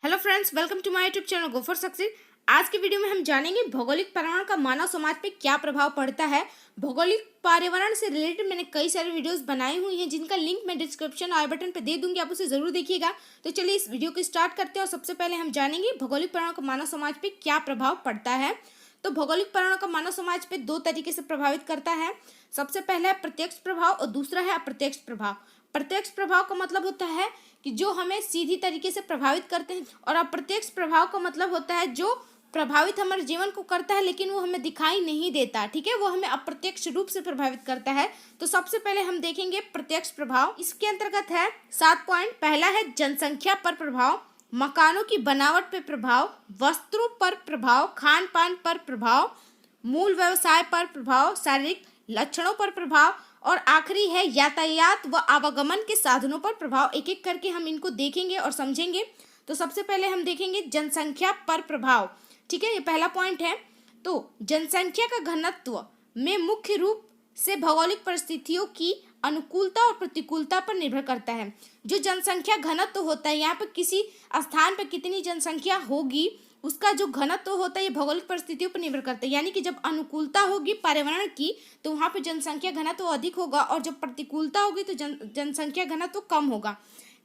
Hello friends, welcome to my YouTube channel go for success. आज की video में हम जानेंगे भौगोलिक पर्यावरण का मानव समाज पे क्या प्रभाव पड़ता है। भौगोलिक पर्यावरण से रिलेटेड मैंने कई सारी वीडियोस बनाई हुई हैं जिनका लिंक मैं डिस्क्रिप्शन और आई बटन पे दे दूंगी, आप उसे जरूर देखिएगा। तो चलिए इस वीडियो को स्टार्ट करते हैं और सबसे पहले हम जानेंगे भौगोलिक पर्यावरण का मानव समाज पे क्या प्रभाव पड़ता है। तो भौगोलिक पर्यावरण का मानव समाज पे दो तरीके से प्रभावित करता है। सबसे पहला है प्रत्यक्ष प्रभाव और दूसरा है अप्रत्यक्ष प्रभाव। प्रत्यक्ष प्रभाव का मतलब होता है कि जो हमें सीधी तरीके से प्रभावित करते हैं, और अप्रत्यक्ष प्रभाव का मतलब होता है जो प्रभावित हमारे जीवन को करता है लेकिन वो हमें दिखाई नहीं देता। ठीक है, वो हमें अप्रत्यक्ष रूप से प्रभावित करता है। तो सबसे पहले हम देखेंगे प्रत्यक्ष प्रभाव। इसके अंतर्गत है 7 पॉइंट। पहला है जनसंख्या पर प्रभाव, मकानों की बनावट पर प्रभाव, वस्त्रों पर प्रभाव, खान पान पर प्रभाव, मूल व्यवसाय पर प्रभाव, शारीरिक लक्षणों पर प्रभाव, और आखिरी है यातायात व आवागमन के साधनों पर प्रभाव। एक एक करके हम इनको देखेंगे और समझेंगे। तो सबसे पहले हम देखेंगे जनसंख्या पर प्रभाव। ठीक है, ये पहला पॉइंट है। तो जनसंख्या का घनत्व में मुख्य रूप से भौगोलिक परिस्थितियों की अनुकूलता और प्रतिकूलता पर निर्भर करता है। जो जनसंख्या घनत्व होता है, यहाँ पर किसी स्थान पर कितनी जनसंख्या होगी उसका जो घनत्व होता है ये भौगोलिक परिस्थितियों पर निर्भर करता है। यानी कि जब अनुकूलता होगी पर्यावरण की तो वहाँ पे जनसंख्या घनत्व अधिक होगा, और जब प्रतिकूलता होगी तो जनसंख्या घनत्व कम होगा।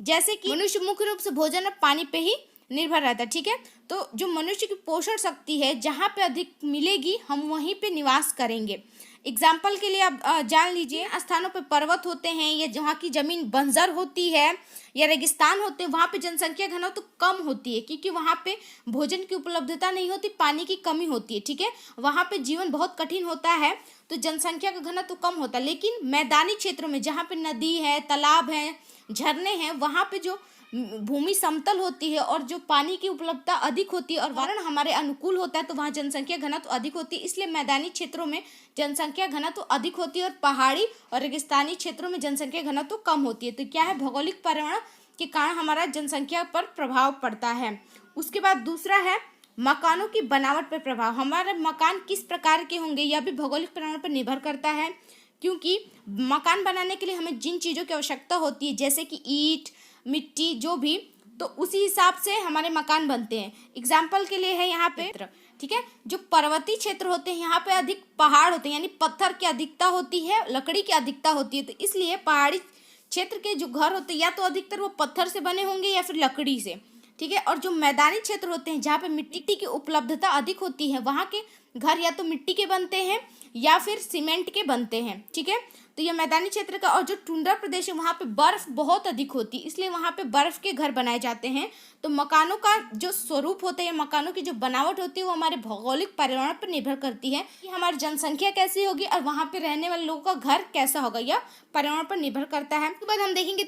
जैसे कि मनुष्य मुख्य रूप से भोजन और पानी पे ही निर्भर रहता है। ठीक है, तो जो मनुष्य की पोषण शक्ति है जहाँ पे अधिक मिलेगी हम वहीं पे निवास करेंगे। एग्जाम्पल के लिए आप जान लीजिए, स्थानों पे पर्वत होते हैं या जहाँ की जमीन बंजर होती है या रेगिस्तान होते हैं, वहाँ पे जनसंख्या घनत्व तो कम होती है क्योंकि वहाँ पे भोजन की उपलब्धता नहीं होती, पानी की कमी होती है। ठीक है, वहाँ पे जीवन बहुत कठिन होता है तो जनसंख्या का घनत्व तो कम होता है। लेकिन मैदानी क्षेत्रों में जहाँ पे नदी है, तालाब है, झरने हैं, वहाँ पे जो भूमि समतल होती है और जो पानी की उपलब्धता अधिक होती है और वातावरण हमारे अनुकूल होता है तो वहाँ जनसंख्या घनत्व अधिक होती है। इसलिए मैदानी क्षेत्रों में जनसंख्या घनत्व अधिक होती है और पहाड़ी और रेगिस्तानी क्षेत्रों में जनसंख्या घनत्व कम होती है। तो क्या है, भौगोलिक पर्यावरण के कारण हमारा जनसंख्या पर प्रभाव पड़ता है। उसके बाद दूसरा है मकानों की बनावट पर प्रभाव। हमारे मकान किस प्रकार के होंगे यह भी भौगोलिक पर्यावरण पर निर्भर करता है, क्योंकि मकान बनाने के लिए हमें जिन चीज़ों की आवश्यकता होती है जैसे कि ईंट, मिट्टी, जो भी, तो उसी हिसाब से हमारे मकान बनते हैं। एग्जाम्पल के लिए है यहाँ पे, ठीक है, जो पर्वतीय क्षेत्र होते हैं यहाँ पे अधिक पहाड़ होते हैं, यानी पत्थर की अधिकता होती है, लकड़ी की अधिकता होती है। तो इसलिए पहाड़ी क्षेत्र के जो घर होते हैं या तो अधिकतर वो पत्थर से बने होंगे या फिर लकड़ी से। ठीक है, और जो मैदानी क्षेत्र होते हैं जहाँ पे मिट्टी की उपलब्धता अधिक होती है वहाँ के घर या तो मिट्टी के बनते हैं या फिर सीमेंट के बनते हैं। ठीक है, तो ये मैदानी क्षेत्र का। और जो टुंड्रा प्रदेश है वहाँ पे बर्फ बहुत अधिक होती है, इसलिए वहाँ पे बर्फ के घर बनाए जाते हैं। तो मकानों का जो स्वरूप होता है, मकानों की जो बनावट होती है वो हमारे भौगोलिक पर्यावरण पर निर्भर करती है कि हमारी जनसंख्या कैसी होगी और वहाँ पे रहने वाले लोगों का घर कैसा होगा, यह पर्यावरण पर निर्भर करता है। उसके बाद हम देखेंगे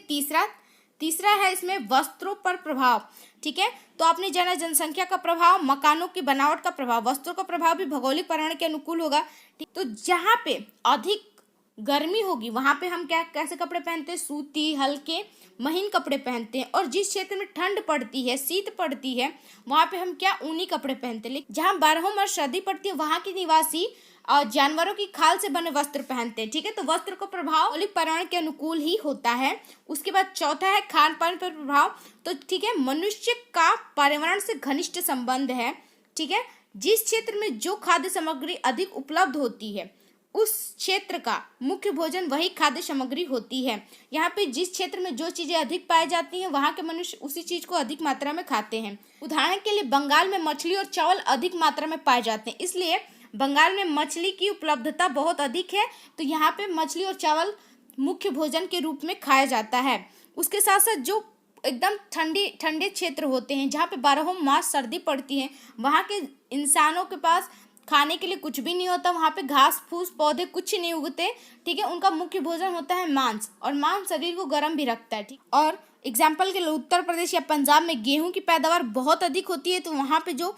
तीसरा है इसमें वस्त्रों पर प्रभाव। ठीक है, तो आपने जाना जनसंख्या का प्रभाव, मकानों की बनावट का प्रभाव, वस्त्रों का प्रभाव भी भौगोलिक पर्यावरण के अनुकूल होगा। तो जहाँ पे अधिक गर्मी होगी वहाँ पे हम कैसे कपड़े पहनते हैं, सूती, हल्के, महीन कपड़े पहनते हैं। और जिस क्षेत्र में ठंड पड़ती है, शीत पड़ती है, वहाँ पे हम ऊनी कपड़े पहनते हैं। लेकिन जहाँ बारहों मास सर्दी पड़ती है वहाँ के निवासी और जानवरों की खाल से बने वस्त्र पहनते हैं। ठीक है, तो वस्त्र का प्रभाव भौगोलिक पर्यावरण के अनुकूल ही होता है। उसके बाद चौथा है खान पान पर प्रभाव। तो ठीक है, मनुष्य का पर्यावरण से घनिष्ठ संबंध है। ठीक है, जिस क्षेत्र में जो खाद्य सामग्री अधिक उपलब्ध होती है उस क्षेत्र का मुख्य भोजन वही खाद्य सामग्री होती है। यहाँ पे जिस क्षेत्र में जो चीजें अधिक पाई जाती हैं वहाँ के मनुष्य उसी चीज को अधिक मात्रा में खाते हैं। उदाहरण के लिए बंगाल में मछली और चावल अधिक मात्रा में पाए जाते हैं, इसलिए बंगाल में मछली की उपलब्धता बहुत अधिक है, तो यहाँ पे मछली और चावल मुख्य भोजन के रूप में खाया जाता है। उसके साथ साथ जो एकदम ठंडे क्षेत्र होते हैं जहाँ पे बारहों मास सर्दी पड़ती है वहाँ के इंसानों के पास खाने के लिए कुछ भी नहीं होता, वहाँ पे घास फूस पौधे कुछ नहीं उगते। ठीक है, उनका मुख्य भोजन होता है मांस, और मांस शरीर को गर्म भी रखता है। ठीक, और एग्जाम्पल के लिए उत्तर प्रदेश या पंजाब में गेहूं की पैदावार बहुत अधिक होती है, तो वहाँ पे जो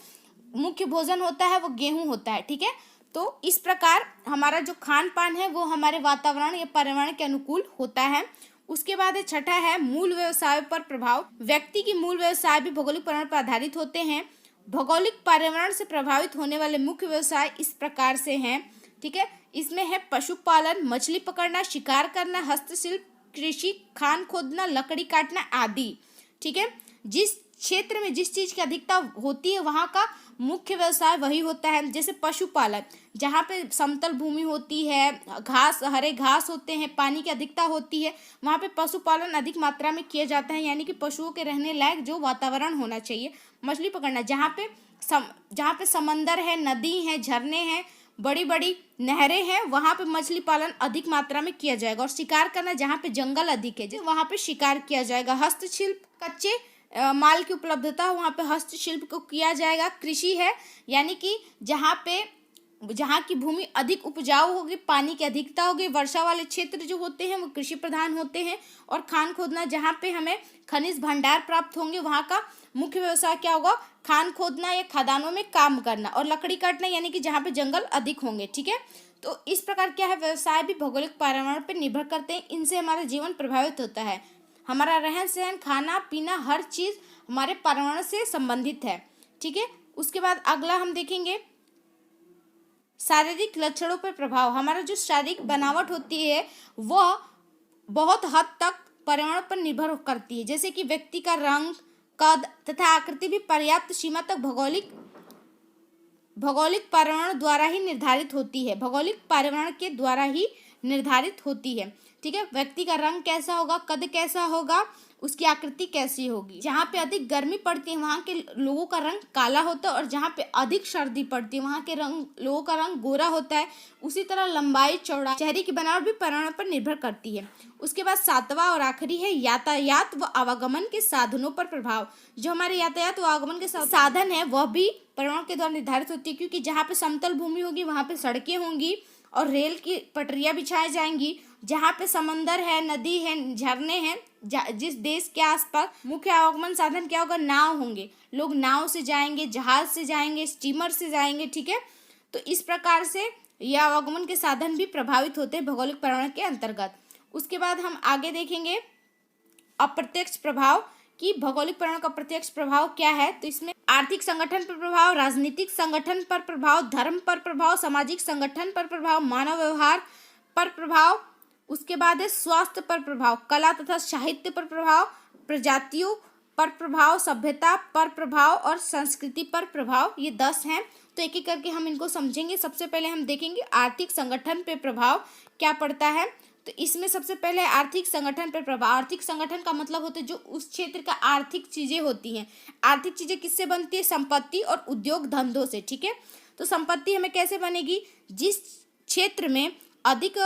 मुख्य भोजन होता है वो गेहूं होता है। ठीक है, तो इस प्रकार हमारा जो खान पान है वो हमारे वातावरण या पर्यावरण के अनुकूल होता है। उसके बाद छठा है मूल व्यवसाय पर प्रभाव। व्यक्ति की मूल व्यवसाय भी भौगोलिक पर्यावरण पर आधारित होते हैं। भौगोलिक पर्यावरण से प्रभावित होने वाले मुख्य व्यवसाय इस प्रकार से हैं। ठीक है, इसमें है पशुपालन, मछली पकड़ना, शिकार करना, हस्तशिल्प, कृषि, खान खोदना, लकड़ी काटना आदि। ठीक है, जिस क्षेत्र में जिस चीज की अधिकता होती है वहाँ का मुख्य व्यवसाय वही होता है। जैसे पशुपालन, जहाँ पे समतल भूमि होती है, घास, हरे घास होते हैं, पानी की अधिकता होती है, वहाँ पे पशुपालन अधिक मात्रा में किया जाता है, यानी कि पशुओं के रहने लायक जो वातावरण होना चाहिए। मछली पकड़ना, जहाँ पे समंदर है, नदी है, झरने हैं, बड़ी बड़ी नहरें हैं, वहाँ पे मछली पालन अधिक मात्रा में किया जाएगा। और शिकार करना, जहाँ पे जंगल अधिक है वहाँ पे शिकार किया जाएगा। हस्तशिल्प, कच्चे माल की उपलब्धता, वहाँ पे हस्तशिल्प को किया जाएगा। कृषि है, यानी कि जहाँ की भूमि अधिक उपजाऊ होगी, पानी की अधिकता होगी, वर्षा वाले क्षेत्र जो होते हैं वो कृषि प्रधान होते हैं। और खान खोदना, जहाँ पे हमें खनिज भंडार प्राप्त होंगे, वहाँ का मुख्य व्यवसाय क्या होगा? खान खोदना या खदानों में काम करना। और लकड़ी काटना, यानी कि जहाँ पे जंगल अधिक होंगे। ठीक है, तो इस प्रकार क्या है, व्यवसाय भी भौगोलिक पर्यावरण पर निर्भर करते हैं। इनसे हमारा जीवन प्रभावित होता है। हमारा रहन सहन, खाना पीना, हर चीज हमारे पर्यावरण से संबंधित है। ठीक है, उसके बाद अगला हम देखेंगे शारीरिक लक्षणों पर प्रभाव। हमारा जो शारीरिक बनावट होती है वह बहुत हद तक पर्यावरण पर निर्भर करती है। जैसे कि व्यक्ति का रंग, कद तथा आकृति भी पर्याप्त सीमा तक भौगोलिक पर्यावरण द्वारा ही निर्धारित होती है। भौगोलिक पर्यावरण के द्वारा ही निर्धारित होती है। ठीक है, व्यक्ति का रंग कैसा होगा, कद कैसा होगा, उसकी आकृति कैसी होगी। जहाँ पे अधिक गर्मी पड़ती है वहाँ के लोगों का रंग काला होता है, और जहाँ पे अधिक सर्दी पड़ती है वहाँ के लोगों का रंग गोरा होता है। उसी तरह लंबाई, चौड़ाई, चेहरे की बनावट भी पर्यावरण पर निर्भर करती है। उसके बाद सातवां और आखिरी है यातायात व आवागमन के साधनों पर प्रभाव। जो हमारे यातायात व आवागमन के साधन है वह भी पर्यावरण के द्वारा निर्धारित होती है, क्योंकि जहाँ पे समतल भूमि होगी वहाँ पे सड़कें होंगी और रेल की पटरियां बिछाई जाएंगी। जहाँ पे समंदर है, नदी है, झरने हैं, जिस देश के आसपास मुख्य आवागमन साधन क्या होगा? नाव होंगे। लोग नाव से जाएंगे, जहाज से जाएंगे, स्टीमर से जाएंगे। ठीक है, तो इस प्रकार से यह आवागमन के साधन भी प्रभावित होते हैं भौगोलिक पर्यावरण के अंतर्गत। उसके बाद हम आगे देखेंगे अप्रत्यक्ष प्रभाव कि भौगोलिक पर्यावरण का प्रत्यक्ष प्रभाव क्या है। तो इसमें आर्थिक संगठन पर प्रभाव, राजनीतिक संगठन पर प्रभाव, धर्म पर प्रभाव, सामाजिक संगठन पर प्रभाव, मानव व्यवहार पर प्रभाव, उसके बाद है स्वास्थ्य पर प्रभाव, कला तथा साहित्य पर प्रभाव, प्रजातियों पर प्रभाव, सभ्यता पर प्रभाव और संस्कृति पर प्रभाव। ये 10 हैं। तो एक एक करके हम इनको समझेंगे। सबसे पहले हम देखेंगे आर्थिक संगठन पे प्रभाव क्या पड़ता है। तो इसमें सबसे पहले आर्थिक संगठन पर प्रभाव। आर्थिक संगठन का मतलब होता है जो उस क्षेत्र का आर्थिक चीजें होती हैं। आर्थिक चीजें किससे बनती है? संपत्ति और उद्योग धंधों से। ठीक है, तो संपत्ति हमें कैसे बनेगी? जिस क्षेत्र में अधिक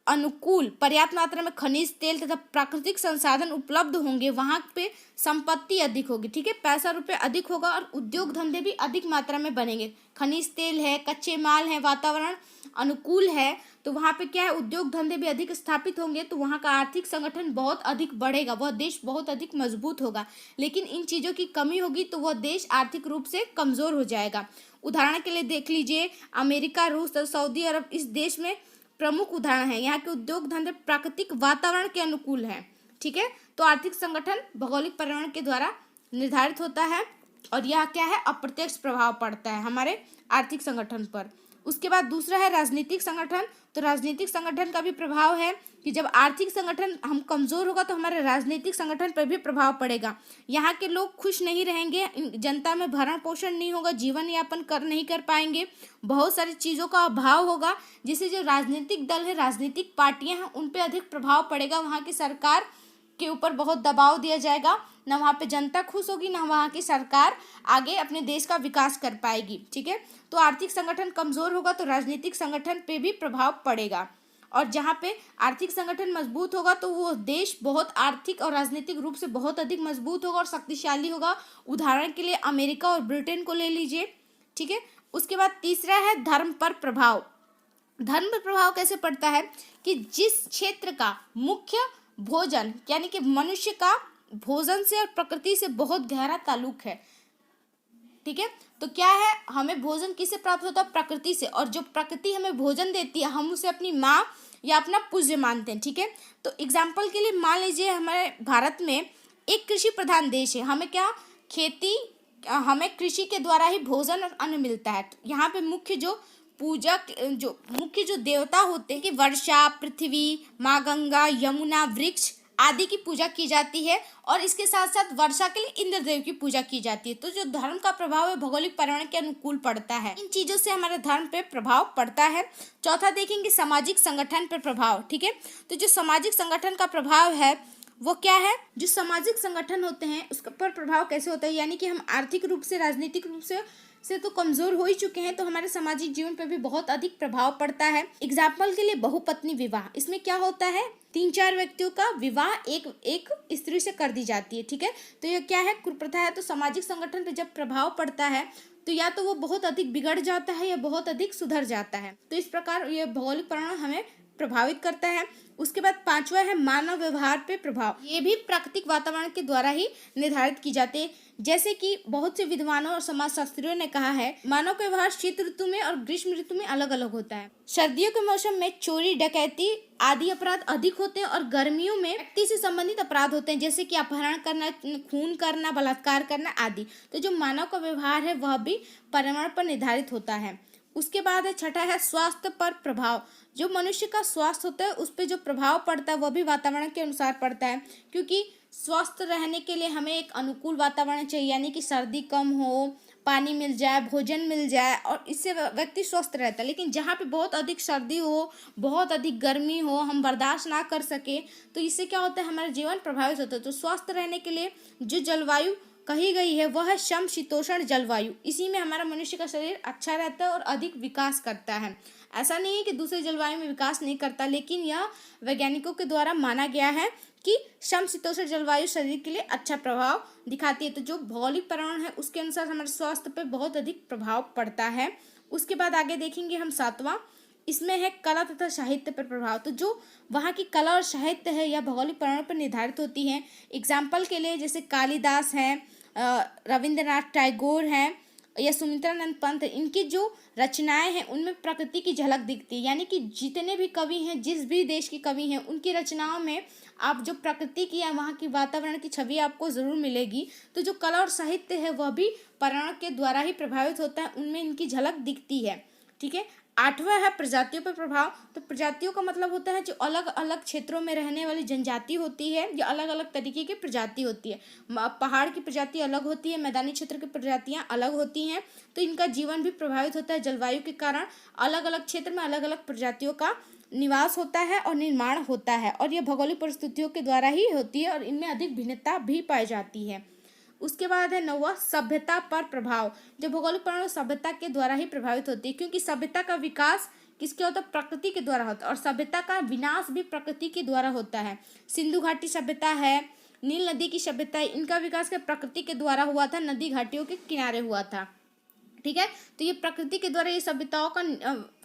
अनुकूल पर्याप्त मात्रा में खनिज तेल तथा प्राकृतिक संसाधन उपलब्ध होंगे वहां पे संपत्ति अधिक होगी। ठीक है, पैसा रुपये अधिक होगा और उद्योग धंधे भी अधिक मात्रा में बनेंगे। खनिज तेल है, कच्चे माल है, वातावरण अनुकूल है, तो वहाँ पे क्या है? उद्योग धंधे भी अधिक स्थापित होंगे, तो वहाँ का आर्थिक संगठन बहुत अधिक बढ़ेगा, वह देश बहुत अधिक मजबूत होगा। लेकिन इन चीज़ों की कमी होगी तो वह देश आर्थिक रूप से कमज़ोर हो जाएगा। उदाहरण के लिए देख लीजिए अमेरिका, रूस तथा सऊदी अरब इस देश में प्रमुख उदाहरण है। यहाँ के उद्योग धंधे प्राकृतिक वातावरण के अनुकूल है। ठीक है, तो आर्थिक संगठन भौगोलिक पर्यावरण के द्वारा निर्धारित होता है और यह क्या है? अप्रत्यक्ष प्रभाव पड़ता है हमारे आर्थिक संगठन पर। उसके बाद दूसरा है राजनीतिक संगठन। तो राजनीतिक संगठन का भी प्रभाव है कि जब आर्थिक संगठन हम कमज़ोर होगा तो हमारे राजनीतिक संगठन पर भी प्रभाव पड़ेगा। यहाँ के लोग खुश नहीं रहेंगे, जनता में भरण पोषण नहीं होगा, जीवन यापन नहीं कर पाएंगे, बहुत सारी चीज़ों का अभाव होगा, जिससे जो राजनीतिक दल है, राजनीतिक पार्टियाँ हैं, उन पर अधिक प्रभाव पड़ेगा। वहाँ की सरकार के ऊपर बहुत दबाव दिया जाएगा, ना वहाँ पे जनता खुश होगी, ना वहाँ की सरकार आगे अपने देश का विकास कर पाएगी। ठीक है, तो आर्थिक संगठन कमज़ोर होगा तो राजनीतिक संगठन पे भी प्रभाव पड़ेगा। और जहाँ पे आर्थिक संगठन मजबूत होगा तो वो देश बहुत आर्थिक और राजनीतिक रूप से बहुत अधिक मजबूत होगा और शक्तिशाली होगा। उदाहरण के लिए अमेरिका और ब्रिटेन को ले लीजिए। ठीक है, उसके बाद तीसरा है धर्म पर प्रभाव। धर्म पर प्रभाव कैसे पड़ता है कि जिस क्षेत्र का मुख्य भोजन यानी कि मनुष्य का भोजन से और प्रकृति से बहुत गहरा ताल्लुक है। ठीक है, तो क्या है? हमें भोजन किससे प्राप्त होता है? प्रकृति से। और जो प्रकृति हमें भोजन देती है हम उसे अपनी माँ या अपना पूज्य मानते हैं। ठीक है, तो एग्जाम्पल के लिए मान लीजिए हमारे भारत में एक कृषि प्रधान देश है। हमें क्या हमें कृषि के द्वारा ही भोजन और अन्न मिलता है। तो यहाँ पे मुख्य जो देवता होते हैं कि वर्षा, पृथ्वी, माँ गंगा, यमुना, वृक्ष आदि की पूजा की जाती है और इसके साथ साथ वर्षा के लिए इंद्रदेव की पूजा की जाती है। तो जो धर्म का प्रभाव है भौगोलिक पर्यावरण के अनुकूल पड़ता है, इन चीजों से हमारे धर्म पे प्रभाव पड़ता है। चौथा देखेंगे सामाजिक संगठन पर प्रभाव। ठीक है, तो जो सामाजिक संगठन का प्रभाव है वो क्या है, जो सामाजिक संगठन होते हैं उसके पर प्रभाव कैसे होता है, यानी कि हम आर्थिक रूप से राजनीतिक रूप से तो कमजोर हो ही चुके हैं, तो हमारे सामाजिक जीवन पर भी बहुत अधिक प्रभाव पड़ता है। एग्जाम्पल के लिए बहुपत्नी विवाह, इसमें क्या होता है 3-4 व्यक्तियों का विवाह एक स्त्री से कर दी जाती है। ठीक है, तो ये क्या है, कुप्रथा है। तो सामाजिक संगठन पर जब प्रभाव पड़ता है तो या तो वो बहुत अधिक बिगड़ जाता है या बहुत अधिक सुधर जाता है। तो इस प्रकार ये भौगोलिक पर्यावरण हमें प्रभावित करता है। उसके बाद 5वां है मानव व्यवहार पे प्रभाव। ये भी प्राकृतिक वातावरण के द्वारा ही निर्धारित की जाती है। जैसे कि बहुत से विद्वानों और समाजशास्त्रियों ने कहा है, मानव का व्यवहार शीत ऋतु में और ग्रीष्म ऋतु में अलग अलग होता है। सर्दियों के मौसम में चोरी, डकैती आदि अपराध अधिक होते हैं और गर्मियों में व्यक्ति से संबंधित अपराध होते हैं, जैसे कि अपहरण करना, खून करना, बलात्कार करना आदि। तो जो मानव का व्यवहार है वह भी पर्यावरण पर निर्धारित होता है। उसके बाद है छठा है स्वास्थ्य पर प्रभाव। जो मनुष्य का स्वास्थ्य होता है उस पर जो प्रभाव पड़ता है वह भी वातावरण के अनुसार पड़ता है, क्योंकि स्वस्थ रहने के लिए हमें एक अनुकूल वातावरण चाहिए, यानी कि सर्दी कम हो, पानी मिल जाए, भोजन मिल जाए और इससे व्यक्ति स्वस्थ रहता है। लेकिन जहाँ पे बहुत अधिक सर्दी हो, बहुत अधिक गर्मी हो, हम बर्दाश्त ना कर सके, तो इससे क्या होता है, हमारा जीवन प्रभावित होता है। तो स्वस्थ रहने के लिए जो जलवायु कही गई है वह है समशीतोष्ण जलवायु। इसी में हमारा मनुष्य का शरीर अच्छा रहता है और अधिक विकास करता है। ऐसा नहीं है कि दूसरे जलवायु में विकास नहीं करता, लेकिन यह वैज्ञानिकों के द्वारा माना गया है कि समशीतोष्ण जलवायु शरीर के लिए अच्छा प्रभाव दिखाती है। तो जो भौगोलिक पर्यावरण है उसके अनुसार हमारे स्वास्थ्य पर बहुत अधिक प्रभाव पड़ता है। उसके बाद आगे देखेंगे हम 7वां, इसमें है कला तथा साहित्य पर प्रभाव। तो जो वहाँ की कला और साहित्य है यह भौगोलिक पर्यावरण पर निर्धारित होती है। एग्जाम्पल के लिए जैसे कालिदास हैं, रविंद्रनाथ टैगोर हैं या सुमित्रानंद पंत, इनकी जो रचनाएं हैं उनमें प्रकृति की झलक दिखती है। यानी कि जितने भी कवि हैं, जिस भी देश के कवि हैं, उनकी रचनाओं में आप जो प्रकृति की या वहाँ की वातावरण की छवि आपको ज़रूर मिलेगी। तो जो कला और साहित्य है वह भी पर्यावरण के द्वारा ही प्रभावित होता है, उनमें इनकी झलक दिखती है। ठीक है, 8वां है प्रजातियों पर प्रभाव। तो प्रजातियों का मतलब होता है जो अलग अलग क्षेत्रों में रहने वाली जनजाति होती है या अलग अलग तरीके की प्रजाति होती है। पहाड़ की प्रजाति अलग होती है, मैदानी क्षेत्र की प्रजातियां अलग होती हैं, तो इनका जीवन भी प्रभावित होता है। जलवायु के कारण अलग अलग क्षेत्र में अलग अलग प्रजातियों का निवास होता है और निर्माण होता है, और यह भौगोलिक परिस्थितियों के द्वारा ही होती है और इनमें अधिक भिन्नता भी पाई जाती है। उसके बाद है 9वां सभ्यता पर प्रभाव। जो भौगोलिक पर्यावरण सभ्यता के द्वारा ही प्रभावित होती है, क्योंकि सभ्यता का विकास किसके होता है, प्रकृति के द्वारा होता है, और सभ्यता का विनाश भी प्रकृति के द्वारा होता है। सिंधु घाटी सभ्यता है, नील नदी की सभ्यता है, इनका विकास क्या प्रकृति के द्वारा हुआ था, नदी घाटियों के किनारे हुआ था। ठीक है, तो ये प्रकृति के द्वारा ये सभ्यताओं का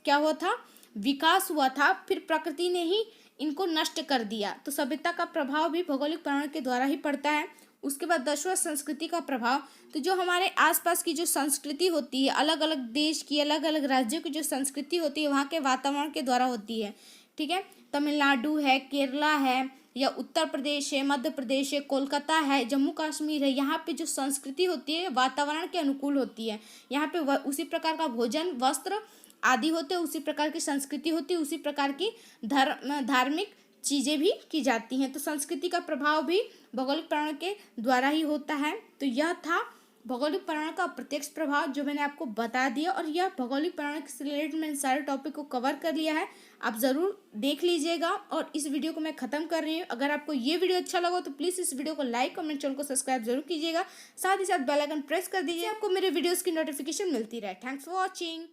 क्या हुआ था, विकास हुआ था, फिर प्रकृति ने ही इनको नष्ट कर दिया। तो सभ्यता का प्रभाव भी भौगोलिक पर्यावरण के द्वारा ही पड़ता है। उसके बाद 10वां संस्कृति का प्रभाव। तो जो हमारे आसपास की जो संस्कृति होती है, अलग अलग देश की, अलग अलग राज्यों की जो संस्कृति होती है वहाँ के वातावरण के द्वारा होती है। ठीक है, तमिलनाडु है, केरला है या उत्तर प्रदेश है, मध्य प्रदेश है, कोलकाता है, जम्मू कश्मीर है, यहाँ पे जो संस्कृति होती है वातावरण के अनुकूल होती है। यहाँ पे उसी प्रकार का भोजन, वस्त्र आदि होते हैं, उसी प्रकार की संस्कृति होती है, उसी प्रकार की धार्मिक चीज़ें भी की जाती हैं। तो संस्कृति का प्रभाव भी भौगोलिक पर्यावरण के द्वारा ही होता है। तो यह था भौगोलिक पर्यावरण का प्रत्यक्ष प्रभाव जो मैंने आपको बता दिया, और यह भौगोलिक पर्यावरण से रिलेटेड मैंने सारे टॉपिक को कवर कर लिया है। आप ज़रूर देख लीजिएगा, और इस वीडियो को मैं ख़त्म कर रही हूँ। अगर आपको ये वीडियो अच्छा लगा तो प्लीज़ इस वीडियो को लाइक और मेरे चैनल को सब्सक्राइब जरूर कीजिएगा। साथ ही साथ बेल आइकन प्रेस कर दीजिए, आपको मेरे वीडियोज़ की नोटिफिकेशन मिलती रहे। Thanks for watching.